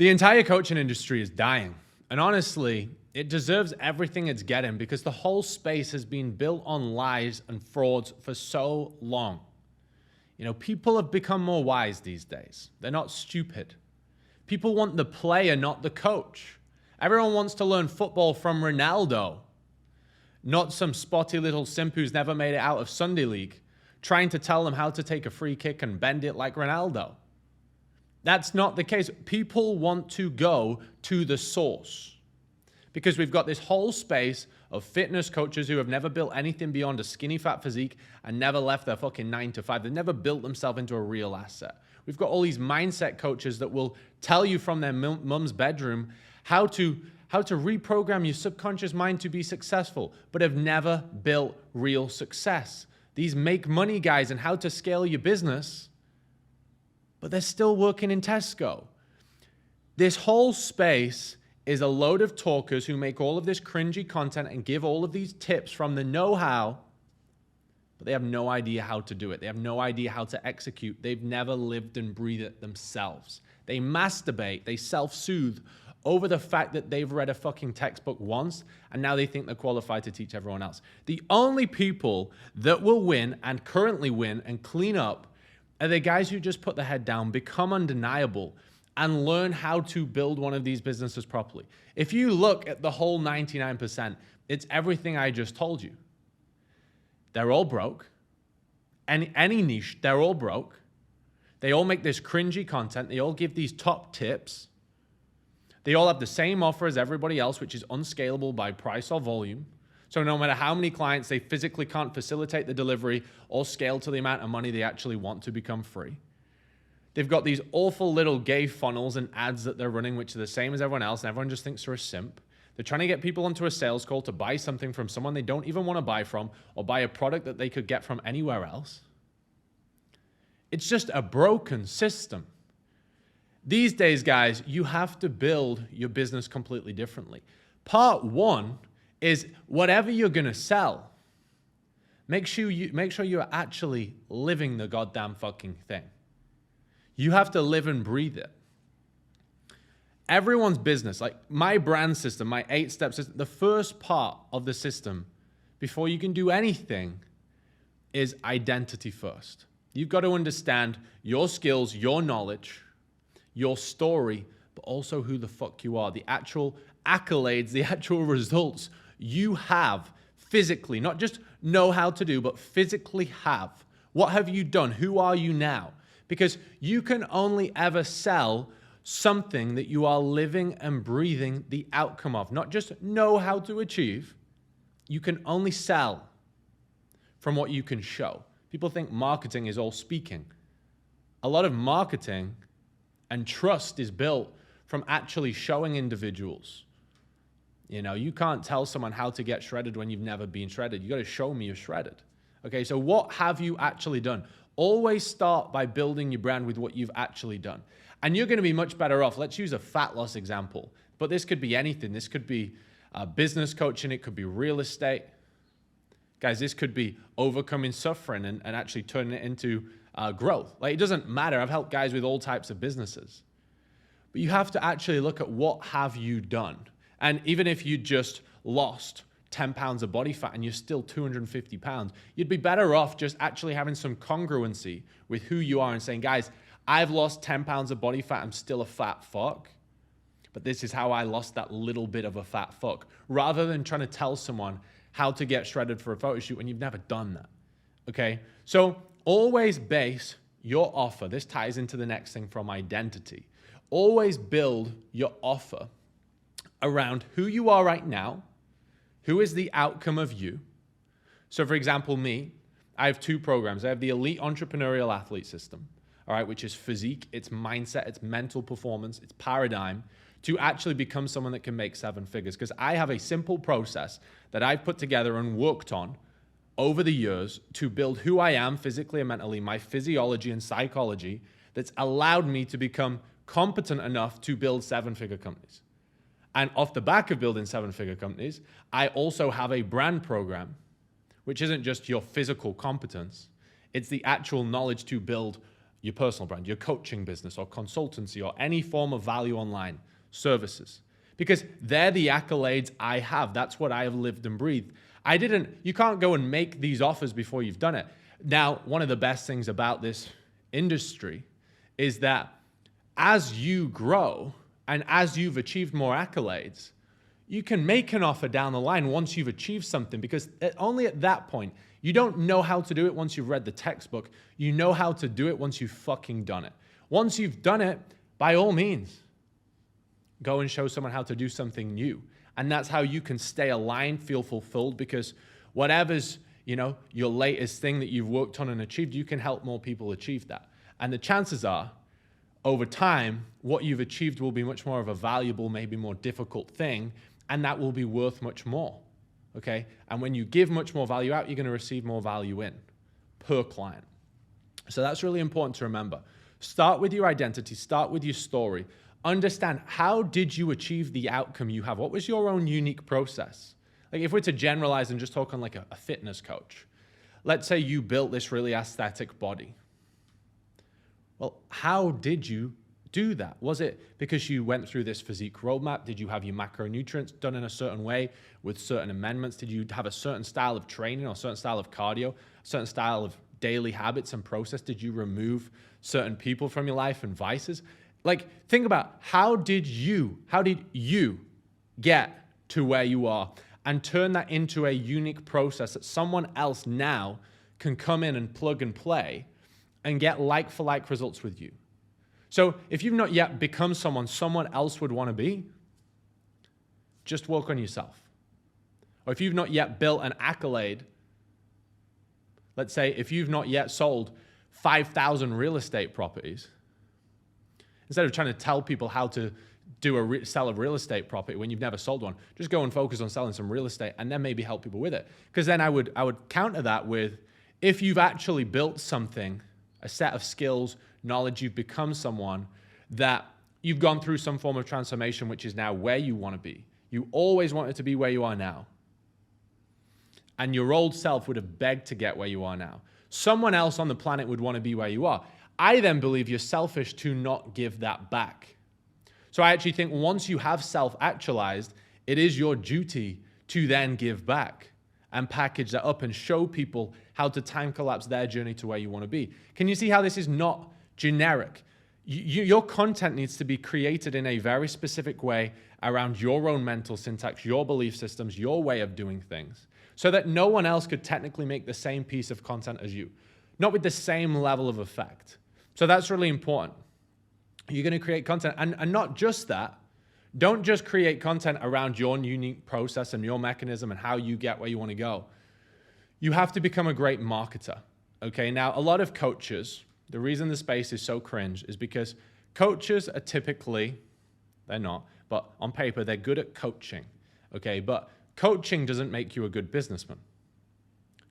The entire coaching industry is dying. And honestly, it deserves everything it's getting because the whole space has been built on lies and frauds for so long. You know, people have become more wise these days. They're not stupid. People want the player, not the coach. Everyone wants to learn football from Ronaldo, not some spotty little simp who's never made it out of Sunday League, trying to tell them how to take a free kick and bend it like Ronaldo. That's not the case. People want to go to the source because we've got this whole space of fitness coaches who have never built anything beyond a skinny fat physique and never left their fucking 9 to 5. They've never built themselves into a real asset. We've got all these mindset coaches that will tell you from their mum's bedroom how to reprogram your subconscious mind to be successful, but have never built real success. These make money guys and how to scale your business, but they're still working in Tesco. This whole space is a load of talkers who make all of this cringy content and give all of these tips from the know-how, but they have no idea how to do it. They have no idea how to execute. They've never lived and breathed it themselves. They masturbate, they self-soothe over the fact that they've read a fucking textbook once and now they think they're qualified to teach everyone else. The only people that will win and currently win and clean up are the guys who just put their head down, become undeniable, and learn how to build one of these businesses properly. If you look at the whole 99%, it's everything I just told you. They're all broke. Any niche, they're all broke. They all make this cringy content. They all give these top tips. They all have the same offer as everybody else, which is unscalable by price or volume. So no matter how many clients, they physically can't facilitate the delivery or scale to the amount of money they actually want to become free. They've got these awful little gay funnels and ads that they're running, which are the same as everyone else, and everyone just thinks they're a simp. They're trying to get people onto a sales call to buy something from someone they don't even want to buy from or buy a product that they could get from anywhere else. It's just a broken system. These days, guys, you have to build your business completely differently. Part one is whatever you're going to sell, make sure you're actually living the goddamn fucking thing. You have to live and breathe it. Everyone's business, like my brand system, my 8-step system, the first part of the system before you can do anything is identity first. You've got to understand your skills, your knowledge, your story, but also who the fuck you are, the actual accolades, the actual results you have physically, not just know how to do, but physically have. What have you done? Who are you now? Because you can only ever sell something that you are living and breathing the outcome of, not just know how to achieve. You can only sell from what you can show. People think marketing is all speaking. A lot of marketing and trust is built from actually showing individuals. You know, you can't tell someone how to get shredded when you've never been shredded. You got to show me you're shredded. Okay, so what have you actually done? Always start by building your brand with what you've actually done. And you're going to be much better off. Let's use a fat loss example. But this could be anything. This could be business coaching. It could be real estate. Guys, this could be overcoming suffering and actually turning it into growth. Like, it doesn't matter. I've helped guys with all types of businesses. But you have to actually look at what have you done. And even if you just lost 10 pounds of body fat and you're still 250 pounds, you'd be better off just actually having some congruency with who you are and saying, guys, I've lost 10 pounds of body fat. I'm still a fat fuck. But this is how I lost that little bit of a fat fuck. Rather than trying to tell someone how to get shredded for a photo shoot when you've never done that. Okay? So always base your offer. This ties into the next thing from identity. Always build your offer around who you are right now, who is the outcome of you. So for example, me, I have 2 programs. I have the Elite Entrepreneurial Athlete System, all right, which is physique, it's mindset, it's mental performance, it's paradigm to actually become someone that can make 7 figures. Because I have a simple process that I've put together and worked on over the years to build who I am physically and mentally, my physiology and psychology, that's allowed me to become competent enough to build 7-figure companies. And off the back of building 7-figure companies, I also have a brand program, which isn't just your physical competence. It's the actual knowledge to build your personal brand, your coaching business or consultancy or any form of value online services. Because they're the accolades I have. That's what I have lived and breathed. You can't go and make these offers before you've done it. Now, one of the best things about this industry is that as you grow and as you've achieved more accolades, you can make an offer down the line once you've achieved something, because only at that point, you don't know how to do it once you've read the textbook. You know how to do it once you've fucking done it. Once you've done it, by all means, go and show someone how to do something new. And that's how you can stay aligned, feel fulfilled, because whatever's, your latest thing that you've worked on and achieved, you can help more people achieve that. And the chances are, over time, what you've achieved will be much more of a valuable, maybe more difficult thing, and that will be worth much more, okay? And when you give much more value out, you're gonna receive more value in per client. So that's really important to remember. Start with your identity, start with your story. Understand, how did you achieve the outcome you have? What was your own unique process? Like if we're to generalize and just talk on like a fitness coach, let's say you built this really aesthetic body. Well, how did you do that? Was it because you went through this physique roadmap? Did you have your macronutrients done in a certain way with certain amendments? Did you have a certain style of training or a certain style of cardio, a certain style of daily habits and process? Did you remove certain people from your life and vices? Like, think about how did you get to where you are, and turn that into a unique process that someone else now can come in and plug and play and get like for like results with you. So if you've not yet become someone else would want to be, just work on yourself. Or if you've not yet built an accolade, let's say if you've not yet sold 5,000 real estate properties, instead of trying to tell people how to do sell a real estate property when you've never sold one, just go and focus on selling some real estate and then maybe help people with it. Because then I would counter that with, if you've actually built something, a set of skills, knowledge, you've become someone that you've gone through some form of transformation, which is now where you want to be. You always wanted to be where you are now. And your old self would have begged to get where you are now. Someone else on the planet would want to be where you are. I then believe you're selfish to not give that back. So I actually think once you have self-actualized, it is your duty to then give back and package that up and show people how to time collapse their journey to where you want to be. Can you see how this is not generic? Your content needs to be created in a very specific way around your own mental syntax, your belief systems, your way of doing things, so that no one else could technically make the same piece of content as you, not with the same level of effect. So that's really important. You're going to create content, and not just that. Don't just create content around your unique process and your mechanism and how you get where you want to go. You have to become a great marketer, okay? Now, a lot of coaches, the reason the space is so cringe is because coaches are typically, they're not, but on paper, they're good at coaching, okay? But coaching doesn't make you a good businessman.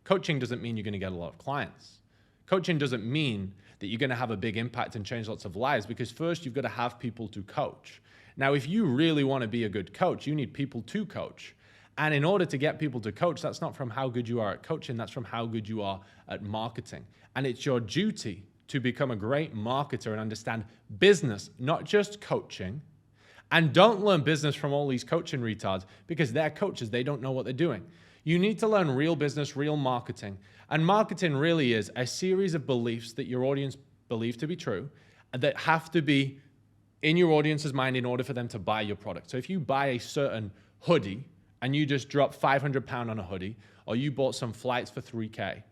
Coaching doesn't mean you're going to get a lot of clients. Coaching doesn't mean that you're going to have a big impact and change lots of lives, because first you've got to have people to coach. Now, if you really want to be a good coach, you need people to coach. And in order to get people to coach, that's not from how good you are at coaching, that's from how good you are at marketing. And it's your duty to become a great marketer and understand business, not just coaching. And don't learn business from all these coaching retards, because they're coaches, they don't know what they're doing. You need to learn real business, real marketing. And marketing really is a series of beliefs that your audience believe to be true, that have to be in your audience's mind in order for them to buy your product. So if you buy a certain hoodie and you just drop 500 pounds on a hoodie, or you bought some flights for 3K,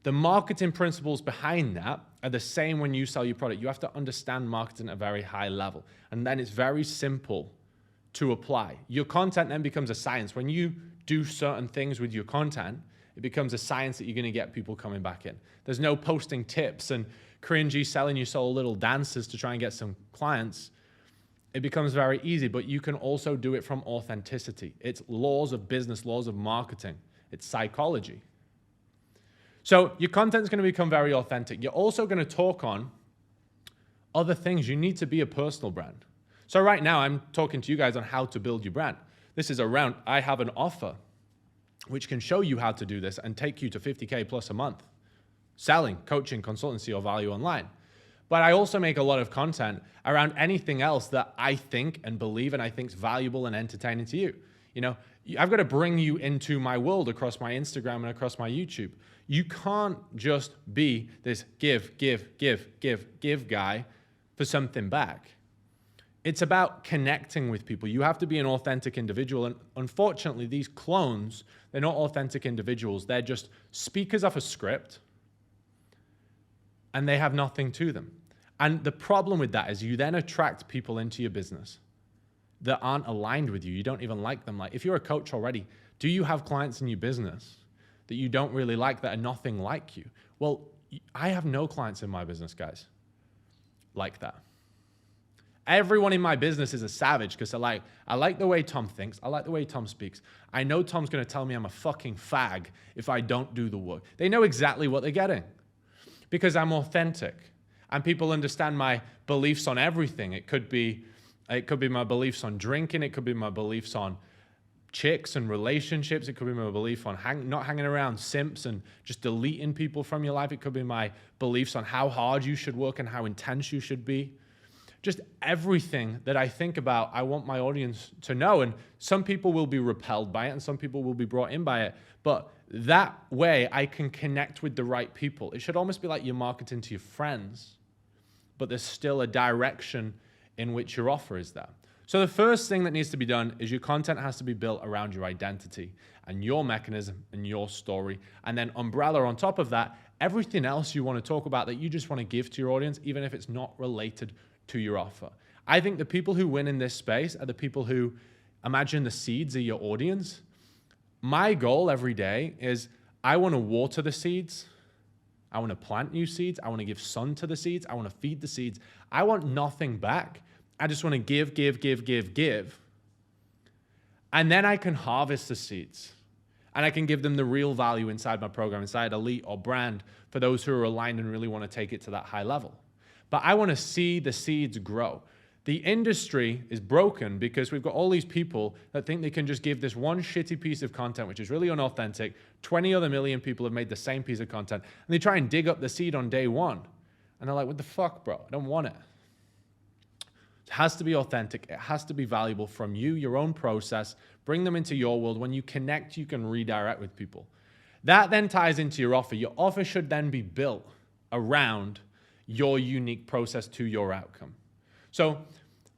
the marketing principles behind that are the same when you sell your product. You have to understand marketing at a very high level. And then it's very simple to apply. Your content then becomes a science. When you do certain things with your content, it becomes a science that you're going to get people coming back in. There's no posting tips and cringy selling your soul little dances to try and get some clients. It becomes very easy, but you can also do it from authenticity. It's laws of business, laws of marketing. It's psychology. So your content is going to become very authentic. You're also going to talk on other things. You need to be a personal brand. So right now I'm talking to you guys on how to build your brand. This is around, I have an offer which can show you how to do this and take you to 50K plus a month. selling, coaching, consultancy, or value online. But I also make a lot of content around anything else that I think and believe and I think is valuable and entertaining to you. You know, I've got to bring you into my world across my Instagram and across my YouTube. You can't just be this give guy for something back. It's about connecting with people. You have to be an authentic individual. And unfortunately, these clones, they're not authentic individuals. They're just speakers off a script, and they have nothing to them. And the problem with that is you then attract people into your business that aren't aligned with you. You don't even like them. Like, if you're a coach already, do you have clients in your business that you don't really like, that are nothing like you? Well, I have no clients in my business, guys, like that. Everyone in my business is a savage because I like the way Tom thinks. I like the way Tom speaks. I know Tom's going to tell me I'm a fucking fag if I don't do the work. They know exactly what they're getting because I'm authentic. And people understand my beliefs on everything. It could be my beliefs on drinking. It could be my beliefs on chicks and relationships. It could be my belief on not hanging around simps and just deleting people from your life. It could be my beliefs on how hard you should work and how intense you should be. Just everything that I think about, I want my audience to know. And some people will be repelled by it and some people will be brought in by it. But that way I can connect with the right people. It should almost be like you're marketing to your friends, but there's still a direction in which your offer is there. So the first thing that needs to be done is your content has to be built around your identity and your mechanism and your story. And then umbrella on top of that, everything else you want to talk about that you just want to give to your audience, even if it's not related to your offer. I think the people who win in this space are the people who imagine the seeds are your audience. My goal every day is I want to water the seeds. I want to plant new seeds. I want to give sun to the seeds. I want to feed the seeds. I want nothing back. I just want to give. And then I can harvest the seeds. And I can give them the real value inside my program, inside Elite or Brand, for those who are aligned and really want to take it to that high level. But I want to see the seeds grow. The industry is broken because we've got all these people that think they can just give this one shitty piece of content, which is really unauthentic. 20 other million people have made the same piece of content, and they try and dig up the seed on day one. And they're like, what the fuck, bro? I don't want it. It has to be authentic. It has to be valuable from you, your own process. Bring them into your world. When you connect, you can redirect with people. That then ties into your offer. Your offer should then be built around your unique process to your outcome. So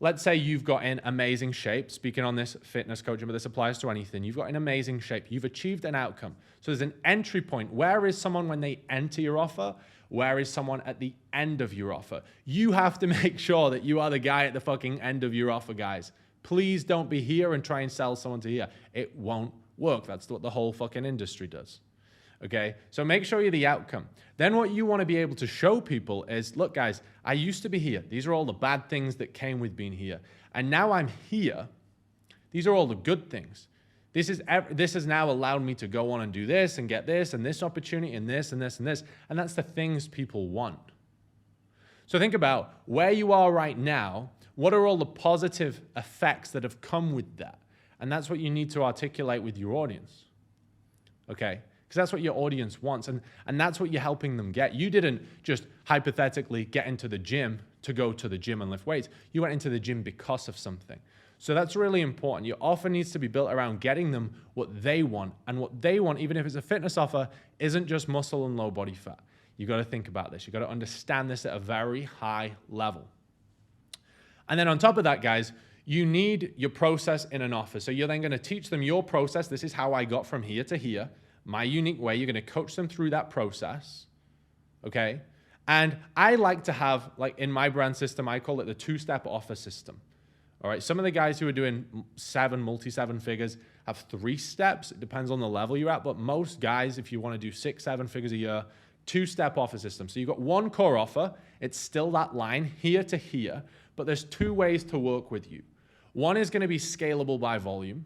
let's say you've got in amazing shape, speaking on this fitness coaching, but this applies to anything. You've got an amazing shape. You've achieved an outcome. So there's an entry point. Where is someone when they enter your offer? Where is someone at the end of your offer? You have to make sure that you are the guy at the fucking end of your offer, guys. Please don't be here and try and sell someone to here. It won't work. That's what the whole fucking industry does. Okay, so make sure you're the outcome. Then what you want to be able to show people is, look guys, I used to be here. These are all the bad things that came with being here. And now I'm here. These are all the good things. This has now allowed me to go on and do this and get this and this opportunity and this and this and this. And that's the things people want. So think about where you are right now. What are all the positive effects that have come with that? And that's what you need to articulate with your audience. Okay? Because that's what your audience wants, and that's what you're helping them get. You didn't just hypothetically get into the gym to go to the gym and lift weights. You went into the gym because of something. So that's really important. Your offer needs to be built around getting them what they want, and what they want, even if it's a fitness offer, isn't just muscle and low body fat. You've got to think about this. You've got to understand this at a very high level. And then on top of that, guys, you need your process in an offer. So you're then going to teach them your process. This is how I got from here to here. My unique way. You're going to coach them through that process, okay? And I like to have, like in my brand system, I call it the two-step offer system, all right? Some of the guys who are doing multi-seven figures have 3 steps. It depends on the level you're at, but most guys, if you want to do 6-7 figures a year, two-step offer system. So you've got one core offer. It's still that line here to here, but there's 2 ways to work with you. One is going to be scalable by volume,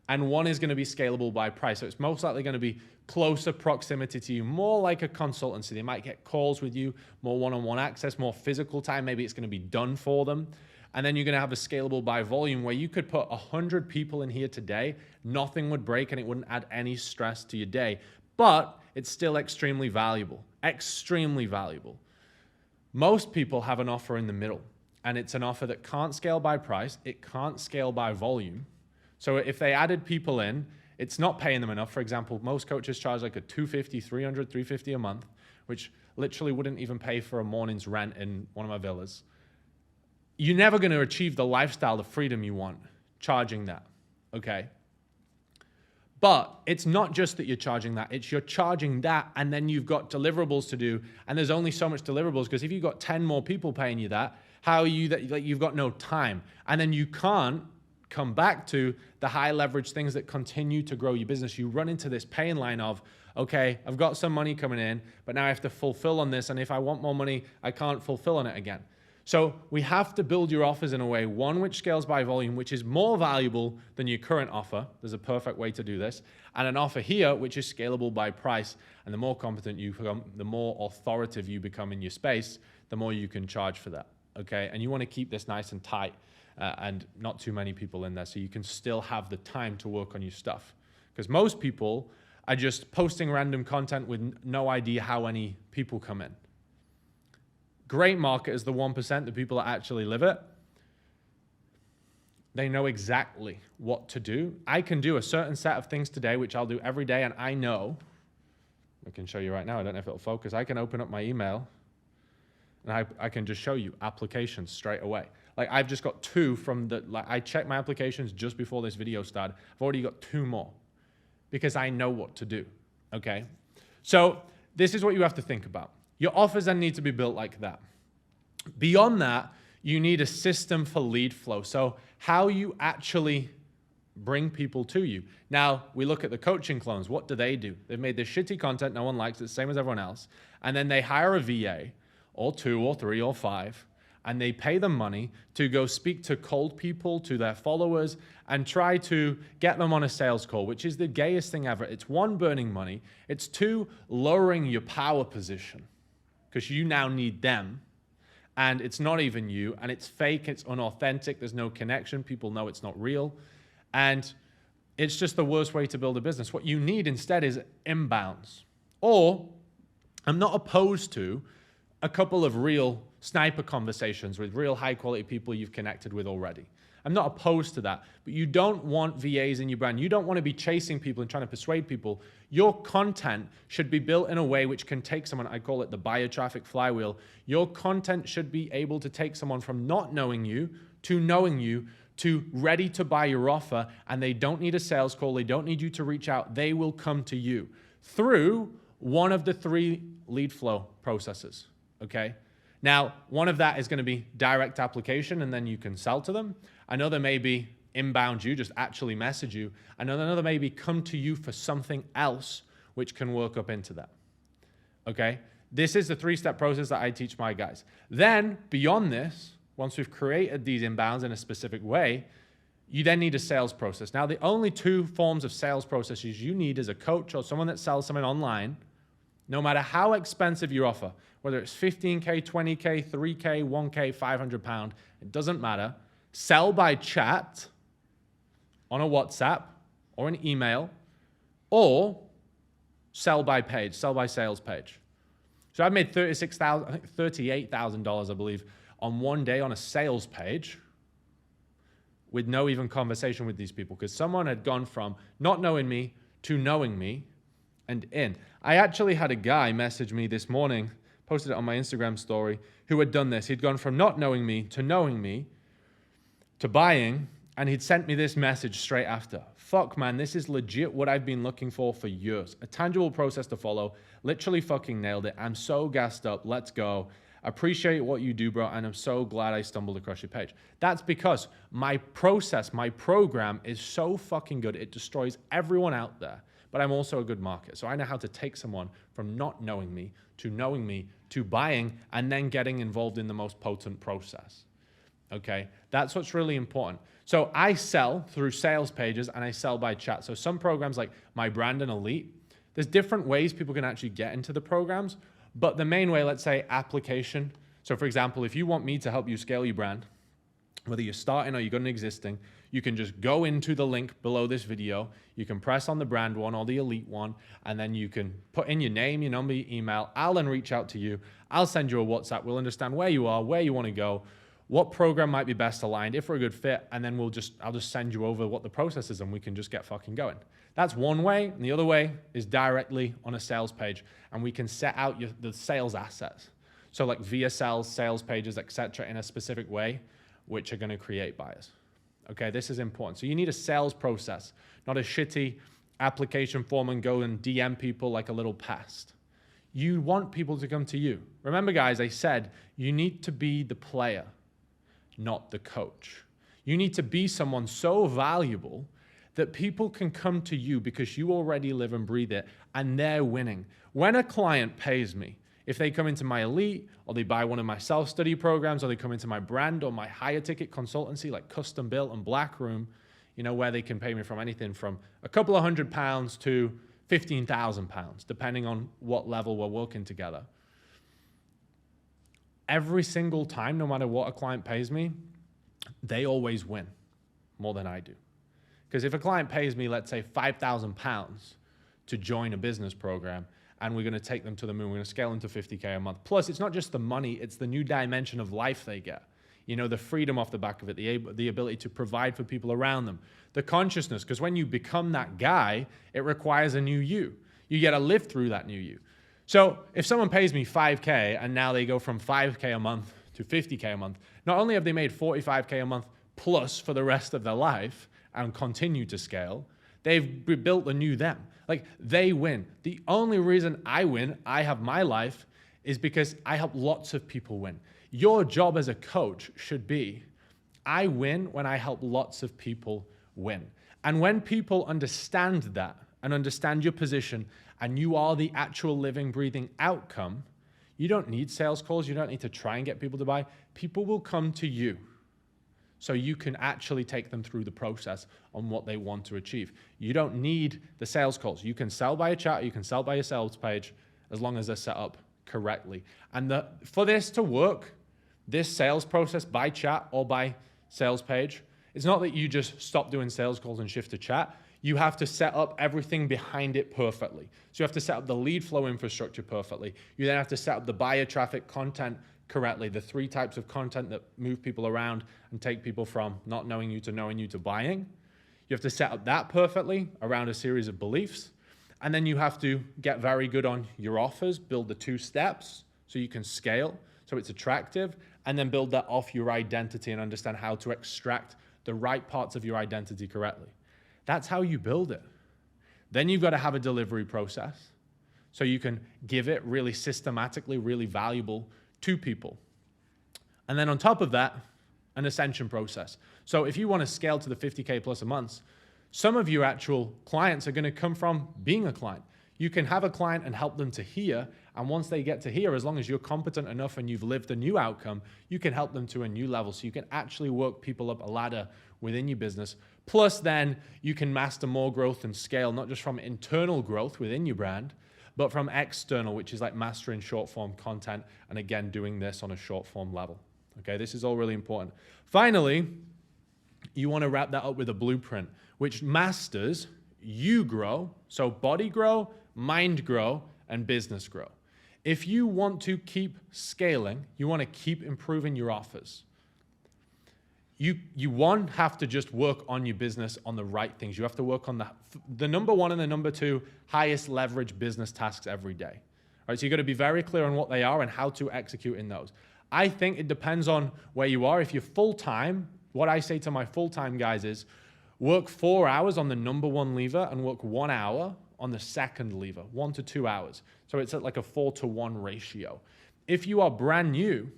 and one is going to be scalable by price. So it's most likely going to be closer proximity to you, more like a consultancy. They might get calls with you, more one-on-one access, more physical time. Maybe it's going to be done for them. And then you're going to have a scalable by volume where you could put 100 people in here today. Nothing would break and it wouldn't add any stress to your day. But it's still extremely valuable. Extremely valuable. Most people have an offer in the middle, and it's an offer that can't scale by price. It can't scale by volume. So if they added people in, it's not paying them enough. For example, most coaches charge like a $250, $300, $350 a month, which literally wouldn't even pay for a morning's rent in one of my villas. You're never going to achieve the lifestyle, the freedom you want, charging that, okay? But it's not just that you're charging that, it's you're charging that and then you've got deliverables to do, and there's only so much deliverables because if you've got 10 more people paying you that, how are you that, like, you've got no time. And then you can't come back to the high leverage things that continue to grow your business. You run into this pain line of, okay, I've got some money coming in, but now I have to fulfill on this, and if I want more money, I can't fulfill on it again. So we have to build your offers in a way, one which scales by volume, which is more valuable than your current offer. There's a perfect way to do this. And an offer here, which is scalable by price. And the more competent you become, the more authoritative you become in your space, the more you can charge for that, okay? And you want to keep this nice and tight and not too many people in there so you can still have the time to work on your stuff. Because most people are just posting random content with no idea how any people come in. Great marketers, the 1%, the people that actually live it, they know exactly what to do. I can do a certain set of things today, which I'll do every day, and I know, I can show you right now, I don't know if it'll focus, I can open up my email, and I can just show you applications straight away. Like I've just got 2 from the, like I checked my applications just before this video started. I've already got 2 more because I know what to do, okay? So this is what you have to think about. Your offers then need to be built like that. Beyond that, you need a system for lead flow. So how you actually bring people to you. Now, we look at the coaching clones. What do? They've made this shitty content no one likes, it's the same as everyone else. And then they hire a VA, or 2, or 3, or 5, and they pay them money to go speak to cold people, to their followers, and try to get them on a sales call, which is the gayest thing ever. It's 1, burning money. It's 2, lowering your power position, because you now need them, and it's not even you, and it's fake, it's unauthentic, there's no connection, people know it's not real, and it's just the worst way to build a business. What you need instead is inbounds. Or, I'm not opposed to a couple of real sniper conversations with real high quality people you've connected with already. I'm not opposed to that, but you don't want VAs in your brand. You don't want to be chasing people and trying to persuade people. Your content should be built in a way which can take someone, I call it the buyer traffic flywheel. Your content should be able to take someone from not knowing you to knowing you to ready to buy your offer, and they don't need a sales call. They don't need you to reach out. They will come to you through one of the 3 lead flow processes, okay? Now, one of that is going to be direct application, and then you can sell to them. Another may be inbound you, just actually message you. Another may be come to you for something else, which can work up into that, okay? This is the 3-step process that I teach my guys. Then, beyond this, once we've created these inbounds in a specific way, you then need a sales process. Now, the only 2 forms of sales processes you need as a coach or someone that sells something online, no matter how expensive your offer, whether it's 15K, 20K, 3K, 1K, £500, it doesn't matter. Sell by chat on a WhatsApp or an email, or sell by page, sell by sales page. So I've made $38,000, I believe, on one day on a sales page with no even conversation with these people, because someone had gone from not knowing me to knowing me and in. I actually had a guy message me this morning, posted it on my Instagram story, who had done this. He'd gone from not knowing me to buying, and he'd sent me this message straight after. Fuck, man, this is legit what I've been looking for years. A tangible process to follow. Literally fucking nailed it. I'm so gassed up. Let's go. Appreciate what you do, bro, and I'm so glad I stumbled across your page. That's because my process, my program is so fucking good. It destroys everyone out there, but I'm also a good marketer. So I know how to take someone from not knowing me to buying, and then getting involved in the most potent process. Okay, that's what's really important. So I sell through sales pages, and I sell by chat. So some programs like My Brand and Elite, there's different ways people can actually get into the programs, but the main way, let's say application. So for example, if you want me to help you scale your brand, whether you're starting or you've got an existing, you can just go into the link below this video. You can press on the brand one or the elite one, and then you can put in your name, your number, your email. I'll then reach out to you. I'll send you a WhatsApp. We'll understand where you are, where you want to go, what program might be best aligned, if we're a good fit, and then I'll just send you over what the process is, and we can just get fucking going. That's one way, and the other way is directly on a sales page, and we can set out the sales assets. So like VSLs, sales pages, etc., in a specific way, which are going to create buyers. Okay, this is important. So you need a sales process, not a shitty application form and go and DM people like a little pest. You want people to come to you. Remember, guys, I said you need to be the player, not the coach. You need to be someone so valuable that people can come to you because you already live and breathe it, and they're winning. When a client pays me, if they come into my elite, or they buy one of my self-study programs, or they come into my brand or my higher ticket consultancy like Custom Built and Blackroom, you know, where they can pay me from anything from a couple of £100 to £15,000, depending on what level we're working together. Every single time, no matter what a client pays me, they always win more than I do. Because if a client pays me, let's say £5,000 to join a business program, and we're going to take them to the moon, we're going to scale them to 50K a month. Plus, it's not just the money, it's the new dimension of life they get. You know, the freedom off the back of it, the ability to provide for people around them, the consciousness, because when you become that guy, it requires a new you. You get to live through that new you. So if someone pays me 5K and now they go from 5K a month to 50K a month, not only have they made 45K a month plus for the rest of their life and continue to scale, they've built a new them. Like, they win. The only reason I win, I have my life, is because I help lots of people win. Your job as a coach should be, I win when I help lots of people win. And when people understand that and understand your position and you are the actual living, breathing outcome, you don't need sales calls. You don't need to try and get people to buy. People will come to you. So you can actually take them through the process on what they want to achieve. You don't need the sales calls. You can sell by a chat, you can sell by a sales page, as long as they're set up correctly. And for this to work, this sales process by chat or by sales page, it's not that you just stop doing sales calls and shift to chat. You have to set up everything behind it perfectly. So you have to set up the lead flow infrastructure perfectly. You then have to set up the buyer traffic content correctly, the 3 types of content that move people around and take people from not knowing you to buying. You have to set up that perfectly around a series of beliefs. And then you have to get very good on your offers, build the 2 steps so you can scale, so it's attractive, and then build that off your identity and understand how to extract the right parts of your identity correctly. That's how you build it. Then you've got to have a delivery process so you can give it really systematically, really valuable to people. And then on top of that, an ascension process. So if you want to scale to the 50K plus a month, some of your actual clients are going to come from being a client. You can have a client and help them to here, and once they get to here, as long as you're competent enough and you've lived a new outcome, you can help them to a new level. So you can actually work people up a ladder within your business. Plus then you can master more growth and scale, not just from internal growth within your brand, but from external, which is like mastering short form content, and again, doing this on a short form level. Okay, this is all really important. Finally, you want to wrap that up with a blueprint, which masters you grow, so body grow, mind grow, and business grow. If you want to keep scaling, you want to keep improving your offers, you one, have to just work on your business on the right things. You have to work on the number 1 and the number 2 highest leverage business tasks every day. All right, so you've got to be very clear on what they are and how to execute in those. I think it depends on where you are. If you're full-time, what I say to my full-time guys is work 4 hours on the number 1 lever and work 1 hour on the second lever, 1 to 2 hours. So it's at like a 4-to-1 ratio. If you are brand new,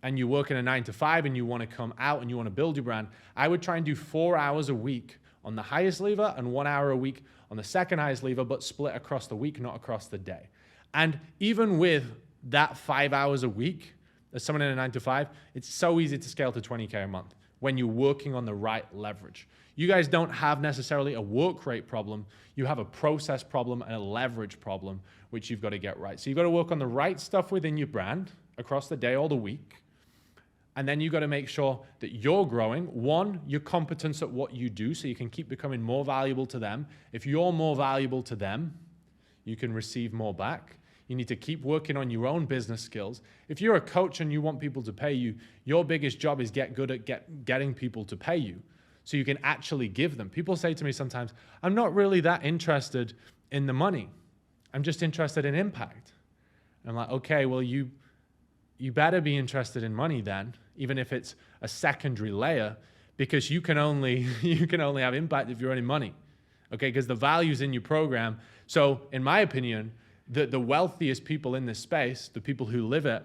and you work in a 9 to 5 and you want to come out and you want to build your brand, I would try and do 4 hours a week on the highest lever and 1 hour a week on the second highest lever, but split across the week, not across the day. And even with that 5 hours a week, as someone in a 9 to 5, it's so easy to scale to 20K a month when you're working on the right leverage. You guys don't have necessarily a work rate problem. You have a process problem and a leverage problem, which you've got to get right. So you've got to work on the right stuff within your brand across the day or the week. And then you got to make sure that you're growing. One, your competence at what you do so you can keep becoming more valuable to them. If you're more valuable to them, you can receive more back. You need to keep working on your own business skills. If you're a coach and you want people to pay you, your biggest job is get good at getting people to pay you so you can actually give them. People say to me sometimes, I'm not really that interested in the money. I'm just interested in impact. And I'm like, okay, well, you better be interested in money then, even if it's a secondary layer, because you can only have impact if you're earning money, okay? Because the value's in your program. So in my opinion, the wealthiest people in this space, the people who live it,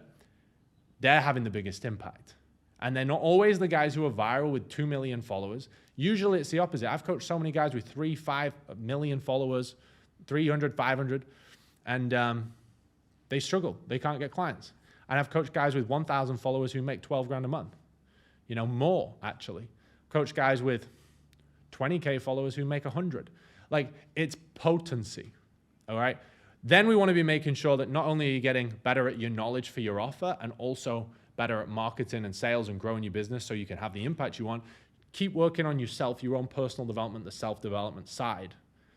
they're having the biggest impact. And they're not always the guys who are viral with 2 million followers. Usually it's the opposite. I've coached so many guys with 3, 5 million followers, 300, 500, and they struggle. They can't get clients. And I've coached guys with 1,000 followers who make 12 grand a month. More actually. Coach guys with 20K followers who make 100. Like, it's potency, all right? Then we want to be making sure that not only are you getting better at your knowledge for your offer and also better at marketing and sales and growing your business so you can have the impact you want, keep working on yourself, your own personal development, the self-development side,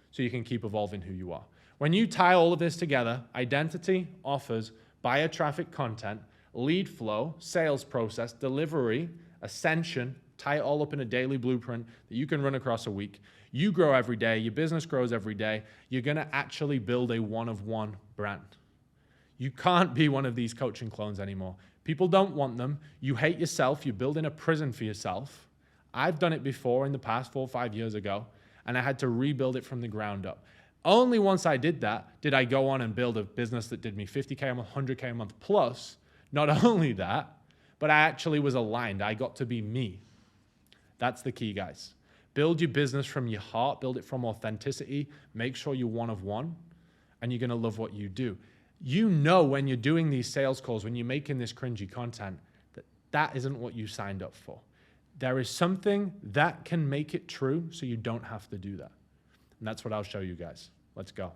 so you can keep evolving who you are. When you tie all of this together, identity, offers, buyer traffic content, lead flow, sales process, delivery, ascension, tie it all up in a daily blueprint that you can run across a week. You grow every day, your business grows every day. You're gonna actually build a one-of-one brand. You can't be one of these coaching clones anymore. People don't want them. You hate yourself. You're building a prison for yourself. I've done it before in the past 4 or 5 years ago, and I had to rebuild it from the ground up. Only once I did that did I go on and build a business that did me 50K a month, 100K a month plus. Not only that, but I actually was aligned. I got to be me. That's the key, guys. Build your business from your heart. Build it from authenticity. Make sure you're one of one, and you're going to love what you do. When you're doing these sales calls, when you're making this cringy content, that isn't what you signed up for. There is something that can make it true so you don't have to do that. And that's what I'll show you guys. Let's go.